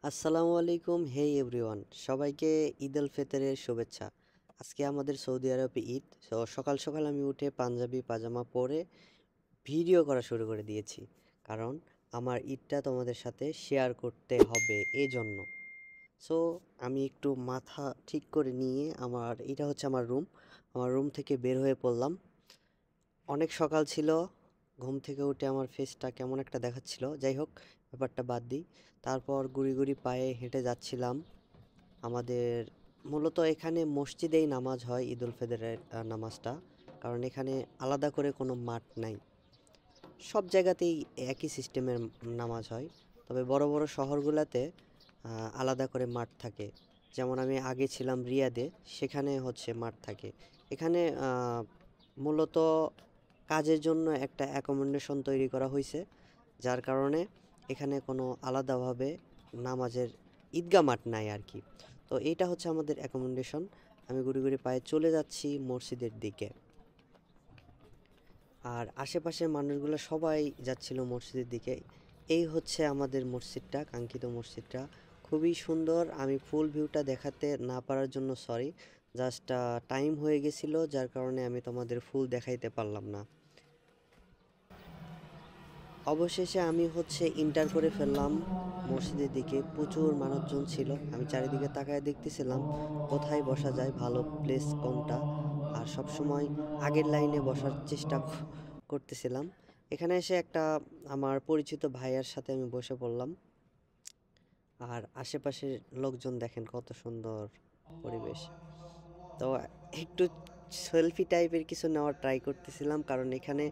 আসসালামু আলাইকুম, হেই এভরিওয়ান, সবাইকে ঈদ আল ফিতরের শুভেচ্ছা। আজকে আমাদের সৌদি আরবে ঈদ। সকাল সকাল আমি উঠে পাঞ্জাবি পাজামা পরে ভিডিও করা শুরু করে দিয়েছি, কারণ আমার ঈদটা তোমাদের সাথে শেয়ার করতে হবে এই জন্য। সো আমি একটু মাথা ঠিক করে নিয়ে এটা হচ্ছে আমার রুম থেকে বের হয়ে পড়লাম। অনেক সকাল ছিল, ঘুম থেকে উঠে আমার ফেসটা কেমন একটা দেখাচ্ছিল। যাই হোক, ব্যাপারটা বাদ দিই। তারপর গুড়ি গুড়ি পায়ে হেঁটে যাচ্ছিলাম। আমাদের মূলত এখানে মসজিদেই নামাজ হয়, ঈদ উল ফিতরের নামাজটা, কারণ এখানে আলাদা করে কোনো মাঠ নাই। সব জায়গাতেই একই সিস্টেমের নামাজ হয়, তবে বড় বড় শহরগুলোতে আলাদা করে মাঠ থাকে। যেমন আমি আগে ছিলাম রিয়াদে, সেখানে হচ্ছে মাঠ থাকে। এখানে মূলত কাজের জন্য একটা অ্যাকোমোডেশন তৈরি করা হয়েছে, যার কারণে এখানে কোনো আলাদাভাবে নামাজের ঈদগাহ মাঠ নাই আর কি। তো এইটা হচ্ছে আমাদের অ্যাকোমোডেশন। আমি গুড়ি গুড়ি পায়ে চলে যাচ্ছি মসজিদের দিকে, আর আশেপাশের মানুষগুলো সবাই যাচ্ছিল মসজিদের দিকে। এই হচ্ছে আমাদের মসজিদটা, কাঙ্ক্ষিত মসজিদটা। খুবই সুন্দর। আমি ফুল ভিউটা দেখাতে না পারার জন্য সরি, জাস্ট টাইম হয়ে গেছিলো, যার কারণে আমি তোমাদের ফুল দেখাইতে পারলাম না। অবশেষে আমি হচ্ছে ইন্টার করে ফেললাম মসজিদের দিকে। প্রচুর মানুষজন ছিল, আমি চারিদিকে তাকায় দেখতেছিলাম কোথায় বসা যায়, ভালো প্লেস কোনটা, আর সব সময় আগের লাইনে বসার চেষ্টা করতেছিলাম। এখানে এসে একটা আমার পরিচিত ভাইয়ার সাথে আমি বসে পড়লাম। আর আশেপাশের লোকজন দেখেন কত সুন্দর পরিবেশ। তো একটু সেলফি টাইপের কিছু নেওয়ার ট্রাই করতেছিলাম, কারণ এখানে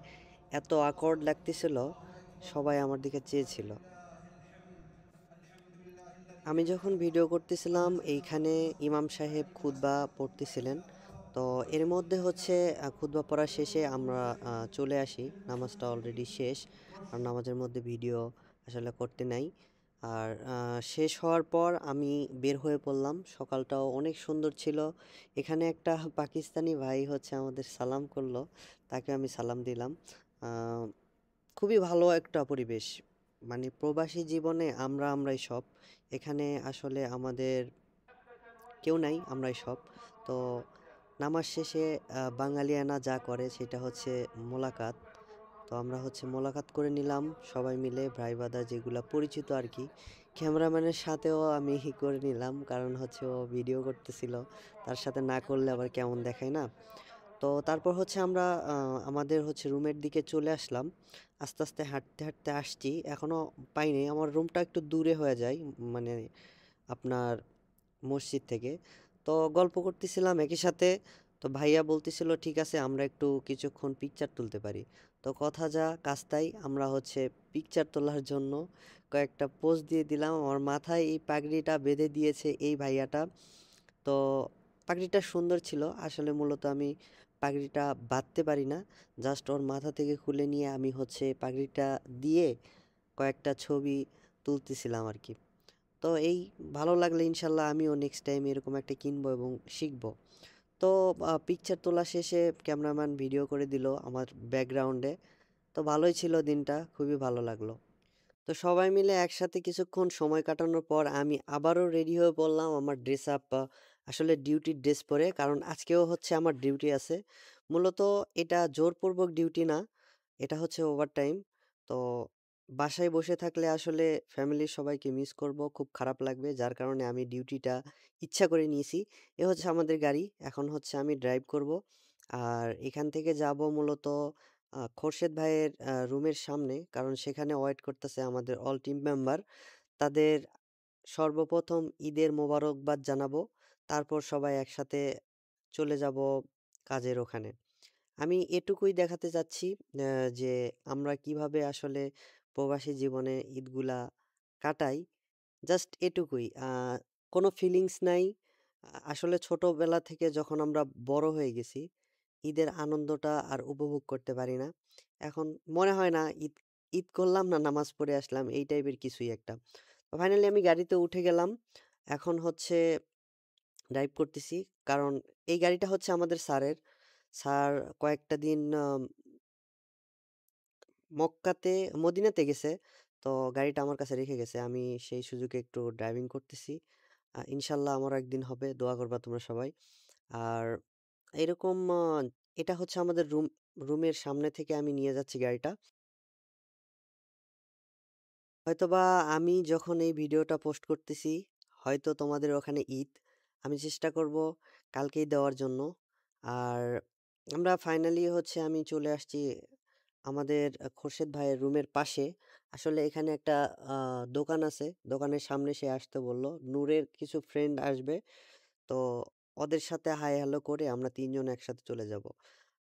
এত আকর্ড লাগতেছিল, সবাই আমার দিকে চেয়েছিল। আমি যখন ভিডিও করতেছিলাম এইখানে ইমাম সাহেব খুতবা পড়তেছিলেন। তো এর মধ্যে হচ্ছে খুতবা পড়া শেষে আমরা চলে আসি, নামাজটা অলরেডি শেষ, আর নামাজের মধ্যে ভিডিও আসলে করতে নাই। আর শেষ হওয়ার পর আমি বের হয়ে পড়লাম। সকালটাও অনেক সুন্দর ছিল। এখানে একটা পাকিস্তানি ভাই হচ্ছে আমাদের সালাম করলো, তাকে আমি সালাম দিলাম। আহ, খুবই ভালো একটা পরিবেশ। মানে প্রবাসী জীবনে আমরাই সব। এখানে আসলে আমাদের কেউ নাই, আমরাই সব। তো নামাজ শেষে বাঙালিয়ানা যা করে সেটা হচ্ছে মোলাকাত। তো আমরা হচ্ছে মোলাকাত করে নিলাম সবাই মিলে, ভাই ব্রাদার যেগুলা পরিচিত আর কি। ক্যামেরাম্যানের সাথেও আমি করে নিলাম, কারণ হচ্ছে ও ভিডিও করতেছিল, তার সাথে না করলে আবার কেমন দেখায় না। তো তারপর হচ্ছে আমরা আমাদের হচ্ছে রুমের দিকে চলে আসলাম। আস্তে আস্তে হাঁটতে হাঁটতে আসছি, এখনও পাইনি। আমার রুমটা একটু দূরে হয়ে যায়, মানে আপনার মসজিদ থেকে। তো গল্প করতেছিলাম একই সাথে। তো ভাইয়া বলতেছিল ঠিক আছে আমরা একটু কিছুক্ষণ পিকচার তুলতে পারি। তো কথা যা কাজ তাই, আমরা হচ্ছে পিকচার তোলার জন্য কয়েকটা পোজ দিয়ে দিলাম। আমার মাথায় এই পাগড়িটা বেঁধে দিয়েছে এই ভাইয়াটা। তো পাগড়িটা সুন্দর ছিল আসলে, মূলত আমি পাগড়িটা বাঁধতে পারি না, জাস্ট ওর মাথা থেকে খুলে নিয়ে আমি হচ্ছে পাগড়িটা দিয়ে কয়েকটা ছবি তুলতেছিলাম আর কি। তো এই ভালো লাগলে ইনশাল্লাহ আমিও নেক্সট টাইম এরকম একটা কিনবো এবং শিখবো। তো পিকচার তোলা শেষে ক্যামেরাম্যান ভিডিও করে দিল আমার ব্যাকগ্রাউন্ডে। তো ভালোই ছিল দিনটা, খুবই ভালো লাগলো। তো সবাই মিলে একসাথে কিছুক্ষণ সময় কাটানোর পর আমি আবারও রেডি হয়ে পড়লাম আমার ড্রেস আপ, আসলে ডিউটির ড্রেস পরে, কারণ আজকেও হচ্ছে আমার ডিউটি আছে। মূলত এটা জোরপূর্বক ডিউটি না, এটা হচ্ছে ওভারটাইম। তো বাসায় বসে থাকলে আসলে ফ্যামিলির সবাইকে মিস করব, খুব খারাপ লাগবে, যার কারণে আমি ডিউটিটা ইচ্ছা করে নিয়েছি। এ হচ্ছে আমাদের গাড়ি, এখন হচ্ছে আমি ড্রাইভ করব। আর এখান থেকে যাব মূলত খোরশেদ ভাইয়ের রুমের সামনে, কারণ সেখানে ওয়েট করতেছে আমাদের অল টিম মেম্বার। তাদের সর্বপ্রথম ঈদের মোবারকবাদ জানাবো, তারপর সবাই একসাথে চলে যাব কাজের ওখানে। আমি এটুকুই দেখাতে চাচ্ছি যে আমরা কিভাবে আসলে প্রবাসী জীবনে ঈদগুলা কাটাই, জাস্ট এটুকুই। কোনো ফিলিংস নাই। আসলে ছোটবেলা থেকে যখন আমরা বড় হয়ে গেছি, ঈদের আনন্দটা আর উপভোগ করতে পারি না। এখন মনে হয় না ঈদ ঈদ করলাম না নামাজ পড়ে আসলাম, এই টাইপের কিছুই একটা। তো ফাইনালি আমি গাড়িতে উঠে গেলাম। এখন হচ্ছে ড্রাইভ করতেছি, কারণ এই গাড়িটা হচ্ছে আমাদের স্যারের। স্যার কয়েকটা দিন মক্কাতে মদিনাতে গেছে। তো গাড়িটা আমার কাছে রেখে গেছে। আমি সেই সুযোগে একটু ড্রাইভিং করতেছি। ইনশাল্লাহ আমারও একদিন হবে। দোয়া করবা তোমরা সবাই। আর এরকম এটা হচ্ছে আমাদের রুমের সামনে থেকে আমি নিয়ে যাচ্ছি গাড়িটা। হয়তোবা আমি যখন এই ভিডিওটা পোস্ট করতেছি, হয়তো তোমাদের ওখানে ঈদ। আমি চেষ্টা করব কালকেই দেওয়ার জন্য। আর আমরা ফাইনালি হচ্ছে আমি চলে আসছি আমাদের খোরশেদ ভাইয়ের রুমের পাশে। আসলে এখানে একটা দোকান আছে। দোকানের সামনে সে আসতে বলল। নূরের কিছু ফ্রেন্ড আসবে। তো ওদের সাথে হাই হ্যালো করে আমরা ৩ জন একসাথে চলে যাব।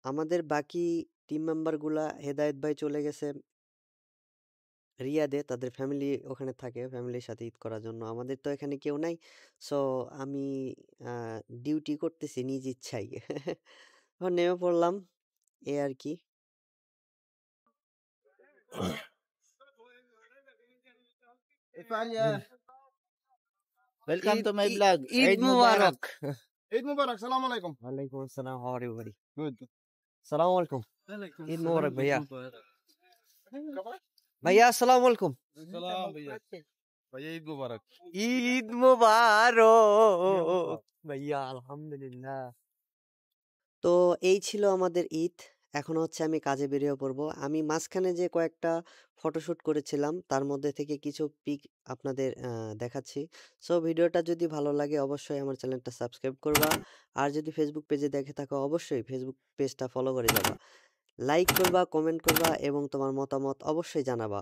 আমাদের বাকি টিম মেম্বারগুলা হেদায়েত ভাই চলে গেছে রিয়াদে, তাদের ফ্যামিলি ওখানে থাকে। ফ্যামিলির সাথে ঈদ করার জন্য। আমাদের তো এখানে কেউ নাই। সো আমি আ ডিউটি করতেছি নিজ ইচ্ছায়। এখন নেমে পড়লাম। এই আরকি। إيطاليا. Welcome Eid to my E vlog. Eid Eid Mubarak. Mubarak. عيد مبارك. السلام عليكم. ওয়ালাইকুম আসসালাম। হাউ আর ইউ ভাই? Good. আসসালামু আলাইকুম। عليكم ঈদ السلام মুবারক عيد ভাইয়া। مبارك ভাইয়া আসসালামু আলাইকুম। السلام भैया. भैया ईद मुबारक. ঈদ মুবারক ভাইয়া আলহামদুলিল্লাহ। তো এই ছিল আমাদের ঈদ। এখন হচ্ছে আমি কাজে বেরিয়ে পড়ব। আমি মাঝখানে যে কয়েকটা ফটোশুট করেছিলাম তার মধ্যে থেকে কিছু পিক আপনাদের দেখাচ্ছি। সো ভিডিওটা যদি ভালো লাগে অবশ্যই আমার চ্যানেলটা সাবস্ক্রাইব করবা। আর যদি ফেসবুক পেজে দেখে থাকো অবশ্যই ফেসবুক পেজটা ফলো করে যাবা। লাইক করবা, কমেন্ট করবা এবং তোমার মতামত অবশ্যই জানাবা।